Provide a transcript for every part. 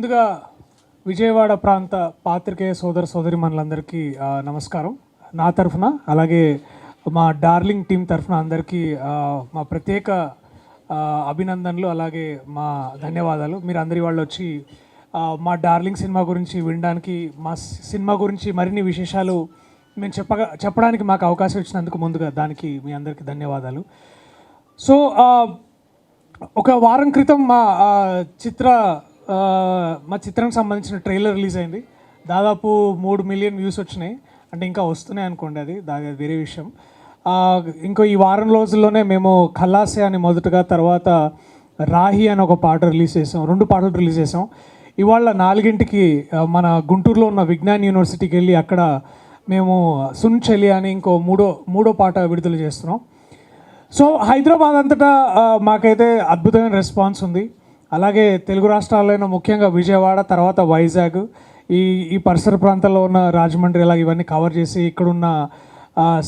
ముందుగా విజయవాడ ప్రాంత పాత్రికేయ సోదరిమణులందరికీ నమస్కారం నా తరఫున, అలాగే మా డార్లింగ్ టీం తరఫున అందరికీ మా ప్రత్యేక అభినందనలు, అలాగే మా ధన్యవాదాలు. మీరు అందరి వాళ్ళు వచ్చి మా డార్లింగ్ సినిమా గురించి వినడానికి, మా సినిమా గురించి మరిన్ని విశేషాలు మేము చెప్పడానికి మాకు అవకాశం ఇచ్చినందుకు ముందుగా దానికి మీ అందరికీ ధన్యవాదాలు. సో ఒక వారం క్రితం మా చిత్రానికి సంబంధించిన ట్రైలర్ రిలీజ్ అయింది. దాదాపు 3 మిలియన్ వ్యూస్ వచ్చినాయి. అంటే ఇంకా వస్తున్నాయి అనుకోండి, అది వేరే విషయం. ఇంకో ఈ వారం రోజుల్లోనే మేము ఖల్లాసే అని మొదటగా, తర్వాత రాహి అని ఒక పాట రిలీజ్ చేసాం. 2 పాటలు రిలీజ్ చేసాం. ఇవాళ 4 మన గుంటూరులో ఉన్న విజ్ఞాన్ యూనివర్సిటీకి వెళ్ళి అక్కడ మేము సున్ చెలి అని ఇంకో మూడో పాట విడుదల చేస్తున్నాం. సో హైదరాబాద్ అంతటా మాకైతే అద్భుతమైన రెస్పాన్స్ ఉంది. అలాగే తెలుగు రాష్ట్రాలైన ముఖ్యంగా విజయవాడ, తర్వాత వైజాగ్, ఈ పరిసర ప్రాంతాల్లో ఉన్న రాజమండ్రి, ఇలాగ ఇవన్నీ కవర్ చేసి ఇక్కడున్న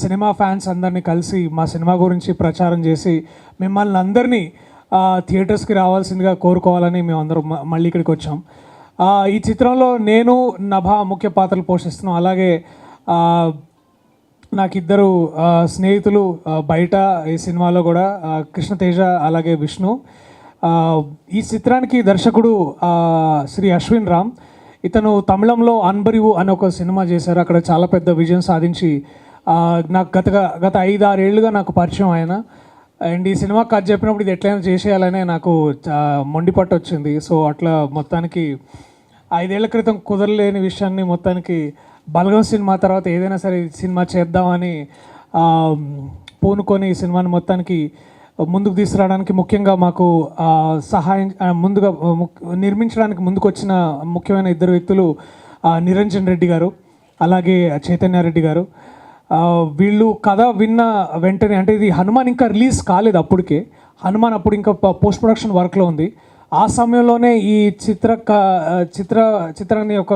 సినిమా ఫ్యాన్స్ అందరినీ కలిసి మా సినిమా గురించి ప్రచారం చేసి మిమ్మల్ని అందరినీ థియేటర్స్కి రావాల్సిందిగా కోరుకోవాలని మేము అందరం మళ్ళీ ఇక్కడికి వచ్చాం. ఈ చిత్రంలో నేను, నభా ముఖ్య పాత్రలు పోషిస్తున్నాం. అలాగే నాకు 2 స్నేహితులు బయట ఈ సినిమాలో కూడా, కృష్ణతేజ అలాగే విష్ణు. ఈ చిత్రానికి దర్శకుడు శ్రీ అశ్విన్ రామ్. ఇతను తమిళంలో అన్బరివు అనే ఒక సినిమా చేశారు. అక్కడ చాలా పెద్ద విజయం సాధించి నాకు గత 5-6 ఏళ్ళుగా నాకు పరిచయం ఆయన. అండ్ ఈ సినిమా కథ చెప్పినప్పుడు ఇది ఎట్లయినా చేసేయాలనే నాకు మొండిపట్టు వచ్చింది. సో అట్లా మొత్తానికి 5 ఏళ్ల క్రితం కుదరలేని విషయాన్ని మొత్తానికి బలగం సినిమా తర్వాత ఏదైనా సరే సినిమా చేద్దామని పూనుకొని ఈ సినిమాని మొత్తానికి ముందుకు తీసుకురావడానికి, ముఖ్యంగా మాకు సహాయం ముందుగా నిర్మించడానికి ముందుకు వచ్చిన ముఖ్యమైన 2 వ్యక్తులు నిరంజన్ రెడ్డి గారు, అలాగే చైతన్య రెడ్డి గారు. వీళ్ళు కథ విన్న వెంటనే, అంటే ఇది హనుమాన్ ఇంకా రిలీజ్ కాలేదు అప్పటికే, హనుమాన్ అప్పుడు ఇంకా పోస్ట్ ప్రొడక్షన్ వర్క్లో ఉంది. ఆ సమయంలోనే ఈ చిత్రాన్ని యొక్క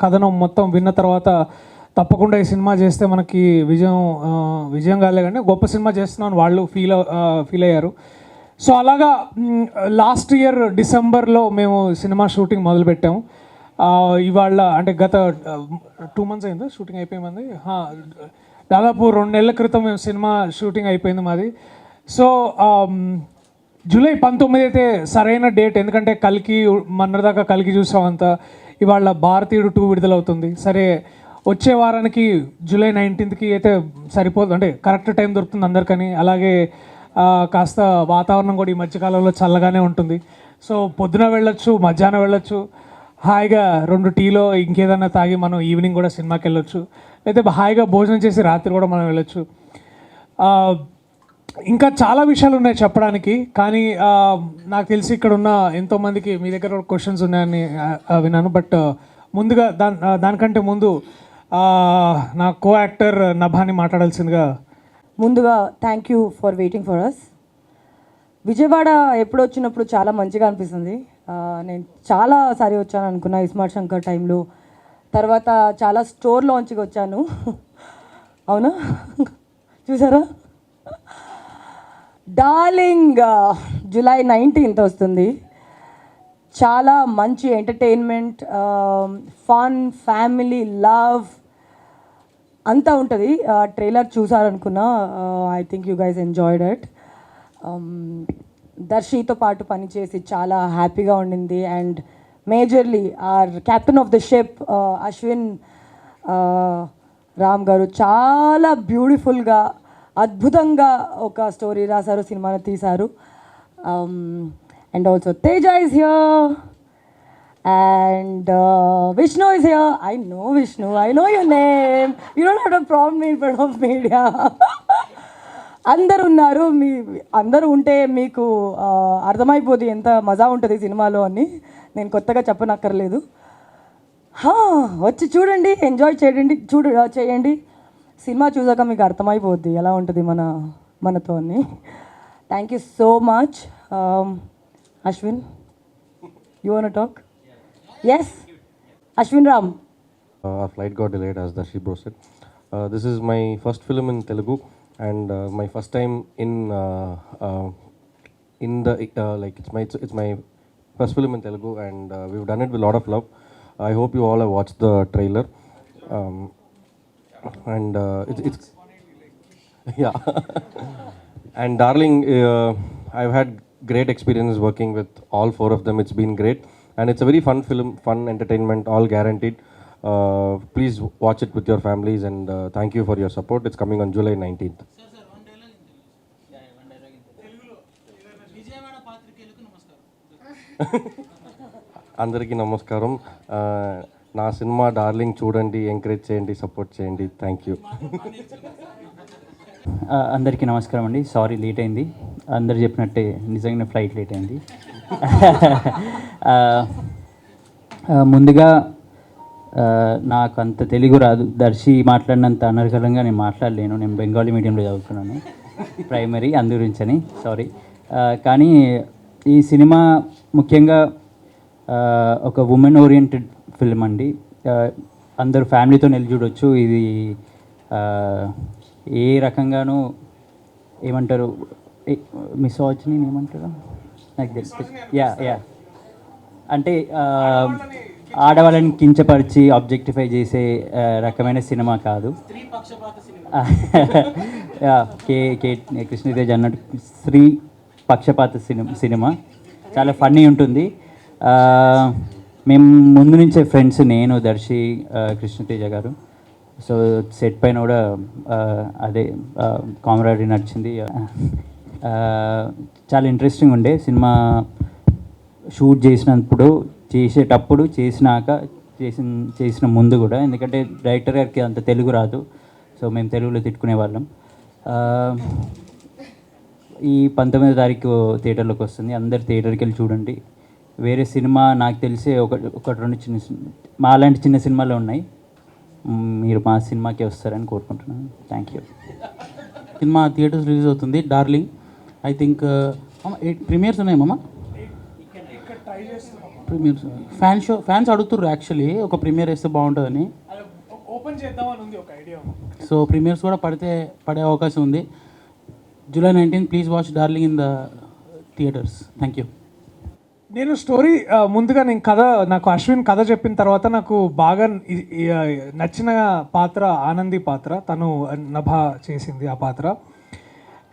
కథనం మొత్తం విన్న తర్వాత తప్పకుండా ఈ సినిమా చేస్తే మనకి విజయం కాలే కానీ గొప్ప సినిమా చేస్తున్నామని వాళ్ళు ఫీల్ అయ్యారు. సో అలాగా లాస్ట్ ఇయర్ డిసెంబర్లో మేము సినిమా షూటింగ్ మొదలుపెట్టాము. ఇవాళ అంటే గత 2 months అయింది షూటింగ్ అయిపోయింది. దాదాపు 2 నెలల క్రితం మేము సినిమా షూటింగ్ అయిపోయింది మాది. సో జూలై 19 అయితే సరైన డేట్, ఎందుకంటే మొన్నటిదాకా కల్కి చూసామంతా. ఇవాళ భారతీయుడు 2 విడుదలవుతుంది. సరే, వచ్చే వారానికి జూలై 19కి అయితే సరిపోదు, అంటే కరెక్ట్ టైం దొరుకుతుంది అందరికని. అలాగే కాస్త వాతావరణం కూడా ఈ మధ్యకాలంలో చల్లగానే ఉంటుంది. సో పొద్దున వెళ్ళొచ్చు, మధ్యాహ్నం వెళ్ళొచ్చు, హాయిగా 2 టీలో ఇంకేదైనా తాగి మనం ఈవినింగ్ కూడా సినిమాకి వెళ్ళొచ్చు, అయితే హాయిగా భోజనం చేసి రాత్రి కూడా మనం వెళ్ళొచ్చు. ఇంకా చాలా విషయాలు ఉన్నాయి చెప్పడానికి, కానీ నాకు తెలిసి ఇక్కడ ఉన్న ఎంతోమందికి మీ దగ్గర క్వశ్చన్స్ ఉన్నాయని విన్నాను. బట్ ముందుగా దానికంటే ముందు నా కో యాక్టర్ నభాని మాట్లాడాల్సిందిగా. ముందుగా thank you for waiting for us. Vijayawada ఎప్పుడు వచ్చినప్పుడు చాలా మంచిగా అనిపిస్తుంది. నేను చాలాసారి వచ్చాను అనుకున్నా ఇస్మార్ట్ శంకర్ టైంలో, తర్వాత చాలా స్టోర్ లాంచ్కి వచ్చాను. అవునా, చూసారా? డార్లింగ్ జూలై 19th వస్తుంది. చాలా మంచి ఎంటర్టైన్మెంట్, ఫన్, ఫ్యామిలీ, లవ్ అంతా ఉంటుంది. ట్రైలర్ చూసారనుకున్నా. I think you guys enjoyed it. దర్శితో పాటు పనిచేసి చాలా హ్యాపీగా ఉండింది. And majorly our captain of the ship Ashwin Ram garu చాలా బ్యూటిఫుల్గా, అద్భుతంగా ఒక స్టోరీ రాశారు, సినిమాని తీశారు. And also Teja is here and Vishnu is here. I know Vishnu, I know your name. You don't have to prompt me in front of media. అందరు ఉన్నారు. అందరూ ఉంటే మీకు అర్థమైపోతుంది ఎంత మజా ఉంటుంది సినిమాలో అని. నేను కొత్తగా చెప్పనక్కర్లేదు. వచ్చి చూడండి, ఎంజాయ్ చేయండి. సినిమా చూసాక మీకు అర్థమైపోద్ది ఎలా ఉంటుంది మనతో అని. Thank you so much. Ashwin, you want to talk? Yes, Ashwin Ram. Our flight got delayed, as Darshi bro said. This is my first film in Telugu and my first time in the like it's my first film in Telugu, and we've done it with a lot of love. I hope you all have watched the trailer. Um, and it's yeah. And Darling, I've had great experience working with all four of them. It's been great, and it's a very fun film, fun entertainment, all guaranteed. Please watch it with your families, and thank you for your support. It's coming on July 19th. అందరికీ నమస్కారం. నా cinema darling చూడండి, encourage చేయండి, support చేయండి. Thank you. అందరికీ నమస్కారం అండి. Sorry late అయింది. అందరు చెప్పినట్టే నిజంగానే ఫ్లైట్ లేట్ అయింది. ముందుగా నాకు అంత తెలుగు రాదు. దర్శి మాట్లాడినంత అనర్గళంగా నేను మాట్లాడలేను. నేను బెంగాలీ మీడియంలో చదువుకున్నాను ప్రైమరీ, అందు గురించని సారీ. కానీ ఈ సినిమా ముఖ్యంగా ఒక ఉమెన్ ఓరియంటెడ్ ఫిల్మ్ అండి. అందరూ ఫ్యామిలీతో వెళ్ళి చూడొచ్చు. ఇది ఏ రకంగానూ ఏమంటారు, మిసోజినీ ఏమంటారు నాకు తెలుసు. యా అంటే ఆడవాళ్ళని కించపరిచి ఆబ్జెక్టిఫై చేసే రకమైన సినిమా కాదు. కే కృష్ణతేజ్ అన్నట్టు స్త్రీ పక్షపాత సినిమా చాలా ఫన్నీ ఉంటుంది. మేము ముందు నుంచే ఫ్రెండ్స్, నేను, దర్శి, కృష్ణతేజ గారు. సో సెట్ పైన కూడా అదే కామరాడరీ నడిచింది. చాలా ఇంట్రెస్టింగ్ ఉండే సినిమా. షూట్ చేసేటప్పుడు చేసినాక చేసిన ముందు కూడా, ఎందుకంటే డైరెక్టర్ గారికి అంత తెలుగు రాదు. సో మేము తెలుగులో తిట్టుకునే వాళ్ళం. ఈ 19వ తారీఖు థియేటర్లోకి వస్తుంది. అందరు థియేటర్కి వెళ్ళి చూడండి. వేరే సినిమా నాకు తెలిసి ఒకటి రెండు మా లాంటి చిన్న సినిమాలు ఉన్నాయి. మీరు మా సినిమాకి వస్తారని కోరుకుంటున్నాను. Thank you. Cinema theatres release అవుతుంది, డార్లింగ్. ఐ థింక్ 8 ప్రీమియర్స్ ఉన్నాయి మామ. ప్రీమియర్స్ ఫ్యాన్స్ అడుగుతుర్రు యాక్చువల్లీ ఒక ప్రీమియర్ వేస్తే బాగుంటుందని. ఓపెన్ చేద్దామని ఉంది ఒక ఐడియా. సో ప్రీమియర్స్ కూడా పడే అవకాశం ఉంది. July 19th, please watch darling in the theatres. Thank you. నేను స్టోరీ ముందుగా నాకు అశ్విన్ కథ చెప్పిన తర్వాత నాకు బాగా నచ్చిన పాత్ర ఆనంది పాత్ర. తను నభా చేసింది ఆ పాత్ర.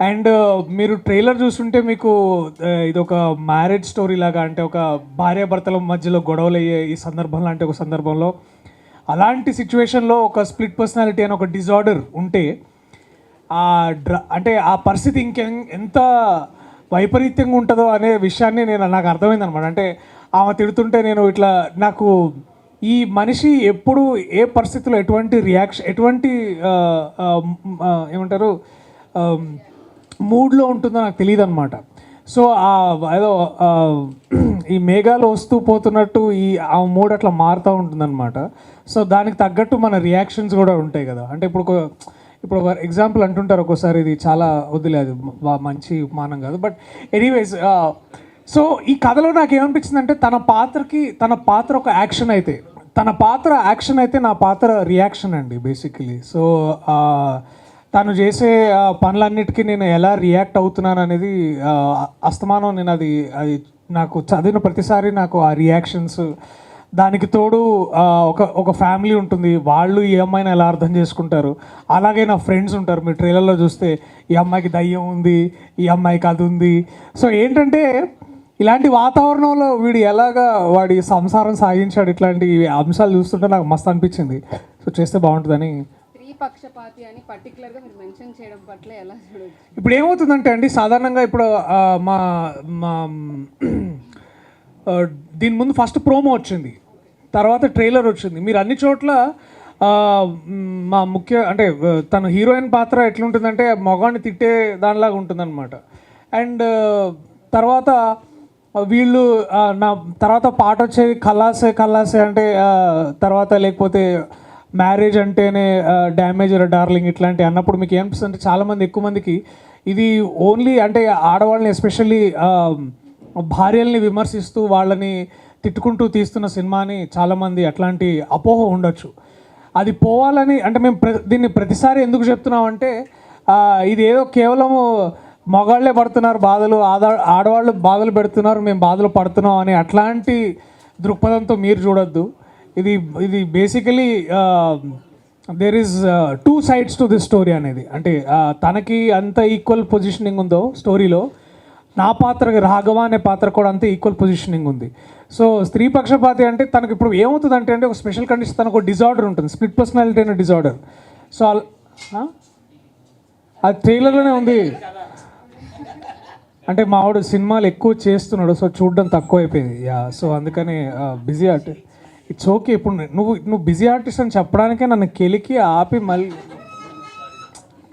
అండ్ మీరు ట్రైలర్ చూస్తుంటే మీకు ఇది ఒక మ్యారేజ్ స్టోరీ లాగా, అంటే ఒక భార్యాభర్తల మధ్యలో గొడవలు అయ్యే ఈ సందర్భంలో, అంటే ఒక సందర్భంలో అలాంటి సిచ్యువేషన్లో ఒక స్ప్లిట్ పర్సనాలిటీ అని ఒక డిజార్డర్ ఉంటే అంటే ఆ పరిస్థితి ఎంత వైపరీత్యంగా ఉంటుందో అనే విషయాన్ని నాకు అర్థమైంది అనమాట. అంటే ఆమె తిడుతుంటే నేను ఇట్లా, నాకు ఈ మనిషి ఎప్పుడు ఏ పరిస్థితుల్లో ఎటువంటి ఏమంటారు మూడ్లో ఉంటుందో నాకు తెలియదు అనమాట. సో ఏదో ఈ మేఘాలు వస్తూ పోతున్నట్టు ఆ మూడ్ అట్లా మారుతూ ఉంటుందన్నమాట. సో దానికి తగ్గట్టు మన రియాక్షన్స్ కూడా ఉంటాయి కదా. అంటే ఇప్పుడు ఎగ్జాంపుల్ అంటుంటారు ఒక్కోసారి, ఇది చాలా వదిలేదు, మంచి ఉపమానం కాదు, బట్ ఎనీవేస్. సో ఈ కథలో నాకు ఏమనిపించిందంటే తన పాత్ర ఒక యాక్షన్ అయితే, నా పాత్ర రియాక్షన్ అండి బేసికలీ. సో తను చేసే పనులన్నిటికీ నేను ఎలా రియాక్ట్ అవుతున్నాను అనేది అస్తమానం నేను అది నాకు చదివిన ప్రతిసారి నాకు ఆ రియాక్షన్స్, దానికి తోడు ఒక ఫ్యామిలీ ఉంటుంది, వాళ్ళు ఈ అమ్మాయిని ఎలా అర్థం చేసుకుంటారు. అలాగే నా ఫ్రెండ్స్ ఉంటారు, మీరు ట్రైలర్లో చూస్తే ఈ అమ్మాయికి దయ్యం ఉంది, ఈ అమ్మాయికి అది ఉంది. సో ఏంటంటే ఇలాంటి వాతావరణంలో వీడు ఎలాగా వాడి సంసారం సాగించాడు, ఇట్లాంటి అంశాలు చూస్తుంటే నాకు మస్తు అనిపించింది. సో చేస్తే బాగుంటుందని. పక్షపాతి అని పర్టికులర్గా మీరు మెన్షన్ చేయడం పట్ల ఎలా చూడొచ్చు? ఇప్పుడు ఏమవుతుందంటే అండి, సాధారణంగా ఇప్పుడు మా దీని ముందు ఫస్ట్ ప్రోమో వచ్చింది, తర్వాత ట్రైలర్ వచ్చింది. మీరు అన్ని చోట్ల మా అంటే తన హీరోయిన్ పాత్ర ఎట్లుంటుందంటే మగాడిని తిట్టే దానిలాగా ఉంటుందన్నమాట. అండ్ తర్వాత వీళ్ళు తర్వాత పాట వచ్చేది కల్లాసే అంటే తర్వాత, లేకపోతే మ్యారేజ్ అంటేనే డ్యామేజ్ డార్లింగ్ ఇట్లాంటి అన్నప్పుడు మీకు ఏమనిపిస్తుంది అంటే చాలామంది ఎక్కువ మందికి ఇది ఓన్లీ అంటే ఆడవాళ్ళని ఎస్పెషల్లీ భార్యల్ని విమర్శిస్తూ వాళ్ళని తిట్టుకుంటూ తీస్తున్న సినిమాని చాలామంది అట్లాంటి అపోహ ఉండొచ్చు. అది పోవాలని అంటే మేము దీన్ని ప్రతిసారి ఎందుకు చెప్తున్నామంటే ఇది ఏదో కేవలము మగవాళ్ళే పడుతున్నారు బాధలు, ఆడవాళ్ళు బాధలు పెడుతున్నారు, మేము బాధలు పడుతున్నాం అని అట్లాంటి దృక్పథంతో మీరు చూడొద్దు. ఇది ఇది basically there is two sides to this story అనేది. అంటే తనకి అంత ఈక్వల్ పొజిషనింగ్ ఉందో స్టోరీలో, నా పాత్రకి రాఘవ అనే పాత్ర కూడా అంతే ఈక్వల్ పొజిషనింగ్ ఉంది. సో స్త్రీ పక్షపాతి అంటే తనకి ఇప్పుడు ఏమవుతుంది అంటే ఒక స్పెషల్ కండిషన్, తనకు ఒక డిజార్డర్ ఉంటుంది, స్ప్లిట్ పర్సనాలిటీ అనే డిజార్డర్. సో అది ట్రైలర్లోనే ఉంది. అంటే మావాడు సినిమాలు ఎక్కువ చేస్తున్నాడు, సో చూడడం తక్కువ అయిపోయింది. సో అందుకని బిజీ ఆర్టిస్ట్. It's okay. ఇప్పుడు నువ్వు బిజీ ఆర్టిస్ట్ అని చెప్పడానికే నన్ను కెలికి ఆపి మళ్ళీ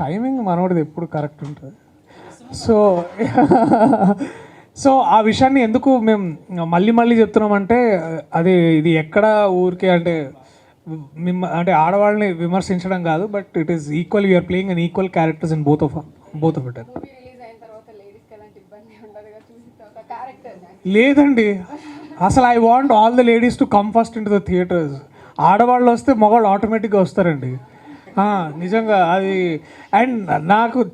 టైమింగ్ మనోడిది ఎప్పుడు కరెక్ట్ ఉంటుంది. సో ఆ విషయాన్ని ఎందుకు మేము మళ్ళీ చెప్తున్నామంటే, అది ఇది ఎక్కడ ఊరికే అంటే అంటే ఆడవాళ్ళని విమర్శించడం కాదు, but it is equal, you're playing unequal characters in both of it. Release అయిన తర్వాత లేడీస్కి ఎలాంటి ఇబ్బంది ఉండదుగా చూసిన తర్వాత క్యారెక్టర్. లేదండి, అసలు I want all the ladies to come first in to the theatres. ఆడవాళ్ళు వస్తే మగవాళ్ళు ఆటోమేటిక్గా వస్తారండి. నిజంగా అది. అండ్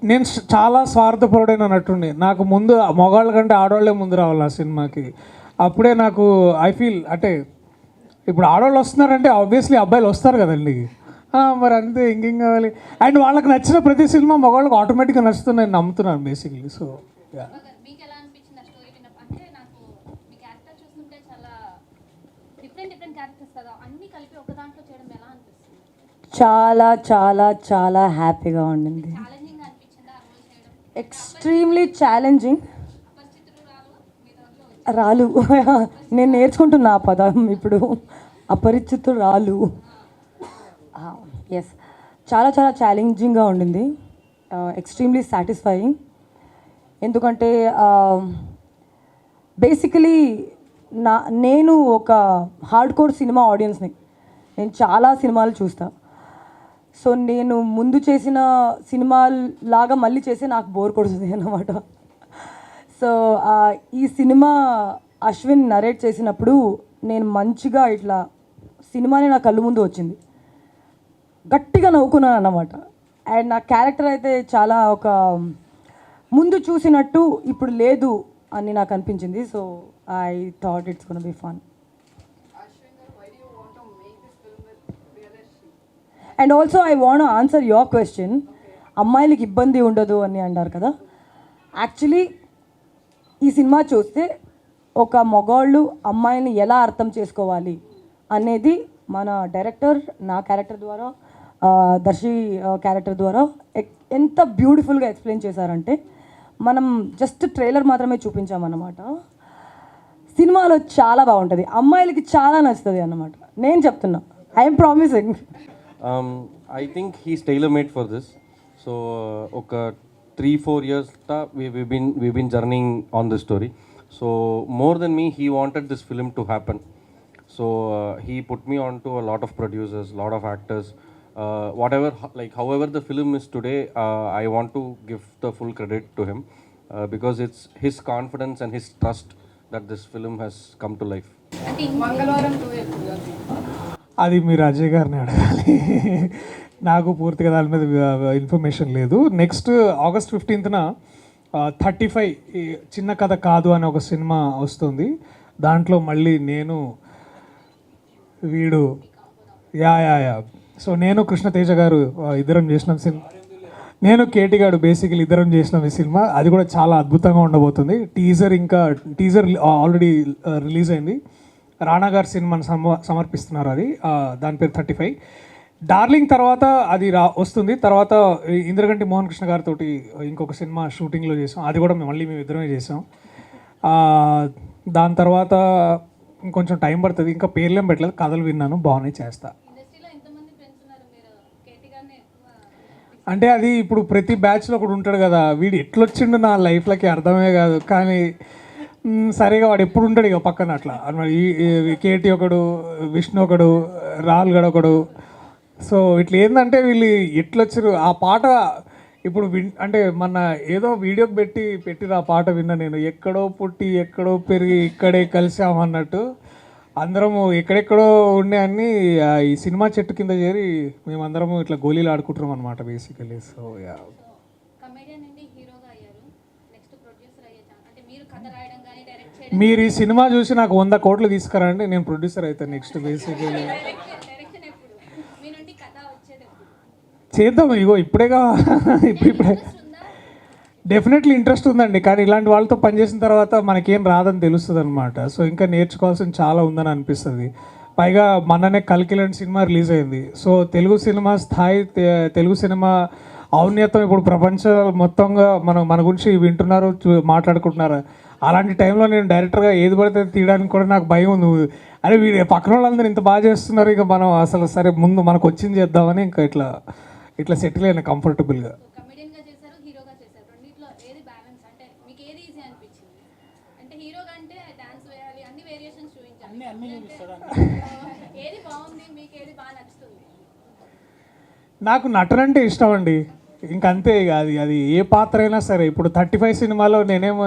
నేను చాలా స్వార్థపరుడైన నటుండి. నాకు ముందు మగవాళ్ళ కంటే ఆడవాళ్ళే ముందు రావాలి ఆ సినిమాకి. అప్పుడే నాకు ఐ ఫీల్ అంటే ఇప్పుడు ఆడవాళ్ళు వస్తున్నారంటే ఆబ్వియస్లీ అబ్బాయిలు వస్తారు కదండి. మరి అంతే, ఇంకేం కావాలి. అండ్ వాళ్ళకి నచ్చిన ప్రతి సినిమా మగవాళ్ళకి ఆటోమేటిక్గా నచ్చుతుంది నేను నమ్ముతున్నాను బేసిక్లీ. సో మీకు ఎలా అనిపించింది ఆ స్టోరీ విన్నప్పుడు? అంటే నాకు మీ క్యారెక్టర్ చూస్తుంటే చాలా డిఫరెంట్ క్యారెక్టర్స్ కదా, అన్ని కలిపి ఒక దాంట్లో చేయడం ఎలా అనిపిస్తుంది? చాలా చాలా చాలా హ్యాపీగా ఉండింది. ఛాలెంజింగ్ అనిపించిందా ఆ రోల్ చేయడం? Extremely challenging. రాలు నేను నేర్చుకుంటున్నా ఆ పదం ఇప్పుడు, అపరిచితురాలు. ఎస్, చాలా చాలా ఛాలెంజింగ్గా ఉండింది, ఎక్స్ట్రీమ్లీ సాటిస్ఫైయింగ్. ఎందుకంటే బేసికలీ నేను ఒక హార్డ్ కోర్ సినిమా ఆడియన్స్ని. నేను చాలా సినిమాలు చూస్తా. సో నేను ముందు చేసిన సినిమాలాగా మళ్ళీ చేసి నాకు బోర్ కొడుతుంది అన్నమాట. సో ఈ సినిమా అశ్విన్ నరేట్ చేసినప్పుడు నేను మంచిగా ఇట్లా సినిమాని నా కళ్ళు ముందు వచ్చింది, గట్టిగా నవ్వుకున్నాను అన్నమాట. అండ్ నా క్యారెక్టర్ అయితే చాలా ఒక ముందు చూసినట్టు ఇప్పుడు లేదు అని నాకు అనిపించింది. So I thought it's gonna be fun. And also I want answer your question. అమ్మాయిలకి ఇబ్బంది ఉండదు అని అన్నారు కదా. యాక్చువల్లీ ఈ సినిమా చూస్తే ఒక మగవాళ్ళు అమ్మాయిని ఎలా అర్థం చేసుకోవాలి అనేది మన డైరెక్టర్ నా క్యారెక్టర్ ద్వారా, దర్శి క్యారెక్టర్ ద్వారా ఎంత బ్యూటిఫుల్గా ఎక్స్ప్లెయిన్ చేశారంటే, మనం జస్ట్ ట్రైలర్ మాత్రమే చూపించామన్నమాట. సినిమాలో చాలా బాగుంటుంది, అమ్మాయిలకి చాలా నచ్చుతుంది అన్నమాట. నేను చెప్తున్నా, I'm promising. I think he's tailor-made for this. So, oka 3-4 years we've been journeying on this story. So more than me, he wanted this film to happen. So he put me on to a lot of producers, lot of actors. Whatever, like however the film is today, I want to give the full credit to him because it's his confidence and his trust that this film has come to life. మంగళవారం 2 ఎప్పుడు? అది మీరు అజయ్ గారిని అడగాలి. నాకు పూర్తిగా దాని మీద ఇన్ఫర్మేషన్ లేదు. నెక్స్ట్ August 15th 35 చిన్న కథ కాదు అనే ఒక సినిమా వస్తుంది. దాంట్లో మళ్ళీ నేను వీడు యా సో నేను కృష్ణతేజ గారు ఇద్దరం చేసిన సినిమా, నేను కేటీ గారు బేసికలీ ఇద్దరం చేసిన ఈ సినిమా. అది కూడా చాలా అద్భుతంగా ఉండబోతుంది. టీజర్ ఆల్రెడీ రిలీజ్ అయింది. రాణా గారి సినిమాని సమర్పిస్తున్నారు. అది దాని పేరు 35. డార్లింగ్ తర్వాత అది వస్తుంది. తర్వాత ఇంద్రగంటి మోహన్ కృష్ణ గారితో ఇంకొక సినిమా షూటింగ్లో చేసాం. అది కూడా మేము ఇద్దరమే చేసాం. దాని తర్వాత ఇంకొంచెం టైం పడుతుంది. ఇంకా పేర్లేం పెట్టలేదు, కథలు విన్నాను, బాగున్నాయి, చేస్తా. అంటే అది ఇప్పుడు ప్రతి బ్యాచ్లో ఒకడు ఉంటాడు కదా, వీడు ఎట్లొచ్చిండు నా లైఫ్లోకి అర్థమే కాదు. కానీ సరిగా వాడు ఎప్పుడు ఉంటాడు ఇక పక్కన అట్లా అన్నమాట. ఈ కేటీ ఒకడు, విష్ణు ఒకడు, రాహుల్ గడ్ ఒకడు. సో ఇట్లా ఏంటంటే వీళ్ళు ఎట్లొచ్చారు. ఆ పాట ఇప్పుడు అంటే మన ఏదో వీడియోకి పెట్టిన ఆ పాట విన్నా నేను. ఎక్కడో పుట్టి ఎక్కడో పెరిగి ఇక్కడే కలిసామన్నట్టు అందరము ఎక్కడెక్కడో ఉండే అన్ని ఈ సినిమా చెట్టు కింద చేరి మేమందరము ఇట్లా గోళీలు ఆడుకుంటున్నాం అనమాట బేసికలీ. సో కమెడియన్ నుండి హీరోగా అయ్యారు. మీరు కథ రాయడం కానీ డైరెక్ట్ చేయడం మీరు ఈ సినిమా చూసి నాకు 100 కోట్లు తీసుకురండి, నేను ప్రొడ్యూసర్ అవుతాను నెక్స్ట్. బేసిక్లీ డైరెక్షన్ ఎప్పుడు మీ నుండి కథ వచ్చేది ఎప్పుడు చేద్దాం, ఇగో ఇప్పుడేగా ఇప్పుడే ఉందా? డెఫినెట్లీ ఇంట్రెస్ట్ ఉందండి, కానీ ఇలాంటి వాళ్ళతో పనిచేసిన తర్వాత మనకేం రాదని తెలుస్తుంది అనమాట. సో ఇంకా నేర్చుకోవాల్సిన చాలా ఉందని అనిపిస్తుంది. పైగా మొన్ననే కల్కిలాంటి సినిమా రిలీజ్ అయింది. సో తెలుగు సినిమా స్థాయి, తెలుగు సినిమా ఔన్నత్యం ఇప్పుడు ప్రపంచం మొత్తంగా మన గురించి వింటున్నారు, మాట్లాడుకుంటున్నారు. అలాంటి టైంలో నేను డైరెక్టర్గా ఏది పడితే తీయడానికి కూడా నాకు భయం ఉంది. అరే వీడు పక్కన వాళ్ళందరూ ఇంత బాగా చేస్తున్నారు, ఇక మనం అసలు సరే ముందు మనకు వచ్చింది చేద్దామని ఇంకా ఇట్లా సెటిల్ అయినా కంఫర్టబుల్గా. కమెడియన్గా చేశారు, హీరోగా చేశారు. రెండిట్లో ఏది బ్యాలెన్స్ అంటే మీకు ఏది ఈజీ అనిపించింది? అంటే హీరోగా అంటే డాన్స్ వేయాలి, అన్ని వేరియేషన్స్ చూపించాలి, ఏది బాగుంది, మీకు ఏది బాగా నచ్చుతుంది? నాకు నటన అంటే ఇష్టం అండి, ఇంకంతే. ఇక అది ఏ పాత్ర అయినా సరే. ఇప్పుడు 35 సినిమాలో నేనేమో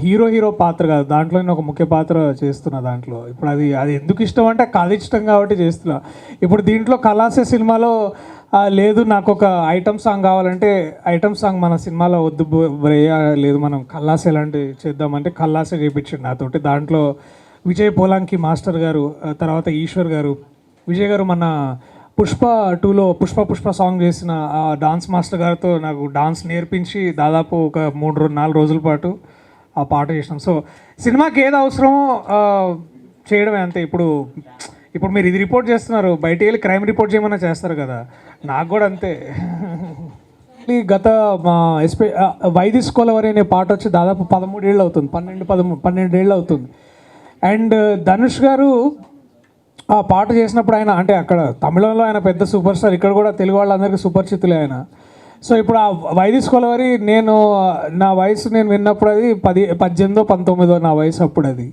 హీరో పాత్ర కాదు, దాంట్లో నేను ఒక ముఖ్య పాత్ర చేస్తున్నా దాంట్లో. ఇప్పుడు అది ఎందుకు ఇష్టం అంటే కథ ఇష్టం కాబట్టి చేస్తున్నా. ఇప్పుడు దీంట్లో కలాసే సినిమాలో లేదు నాకు ఒక ఐటమ్ సాంగ్ కావాలంటే ఐటమ్ సాంగ్ మన సినిమాలో వద్దు లేదు, మనం కల్లాసే ఎలాంటివి చేద్దామంటే కల్లాసే చేయించండి నాతోటి. దాంట్లో విజయ్ పోలాంకి మాస్టర్ గారు, తర్వాత ఈశ్వర్ గారు, విజయ్ గారు మన పుష్ప 2లో పుష్ప సాంగ్ చేసిన ఆ డాన్స్ మాస్టర్ గారితో నాకు డాన్స్ నేర్పించి దాదాపు ఒక 3-4 రోజుల పాటు ఆ పాట చేసినాం. సో సినిమాకి ఏది అవసరమో చేయడమే అంతే. ఇప్పుడు మీరు ఇది రిపోర్ట్ చేస్తున్నారు, బయటికి వెళ్ళి క్రైమ్ రిపోర్ట్ చేయమన్నా చేస్తారు కదా, నాకు కూడా అంతే. గత మా వై తీసుకోలేవరి అనే పాట వచ్చి దాదాపు 13 ఏళ్ళు అవుతుంది, 12 ఏళ్ళు అవుతుంది. అండ్ ధనుష్ గారు ఆ పాట చేసినప్పుడు ఆయన అంటే అక్కడ తమిళంలో ఆయన పెద్ద సూపర్ స్టార్, ఇక్కడ కూడా తెలుగు వాళ్ళందరికీ సుపరిచితులే ఆయన. సో ఇప్పుడు ఆ వై తీసుకోలేవరి నా వయసు నేను విన్నప్పుడు అది 18-19 నా వయసు అప్పుడు అది.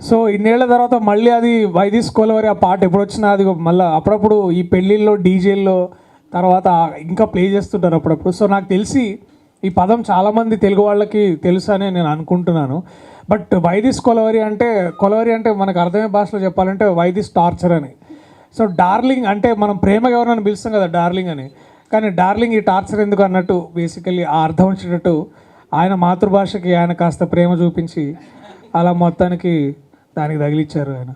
సో ఇన్నేళ్ల తర్వాత మళ్ళీ అది వై తీసుకోలేవరి ఆ పాట ఎప్పుడు వచ్చినా అది మళ్ళీ అప్పుడప్పుడు ఈ పెళ్ళిళ్ళలో డీజేల్లో తర్వాత ఇంకా ప్లే చేస్తుంటారు అప్పుడప్పుడు. సో నాకు తెలిసి ఈ పదం చాలామంది తెలుగు వాళ్ళకి తెలుసు అని నేను అనుకుంటున్నాను. బట్ వై దిస్ కొలవరి అంటే మనకు అర్థమయ్యే భాషలో చెప్పాలంటే వై దిస్ టార్చర్ అని. సో డార్లింగ్ అంటే మనం ప్రేమగా ఎవరైనా పిలుస్తాం కదా డార్లింగ్ అని, కానీ డార్లింగ్ ఈ టార్చర్ ఎందుకు అన్నట్టు బేసికలీ ఆ అర్థం వచ్చేటట్టు ఆయన మాతృభాషకి ఆయన కాస్త ప్రేమ చూపించి అలా మొత్తానికి దానికి తగిలిచ్చారు ఆయన.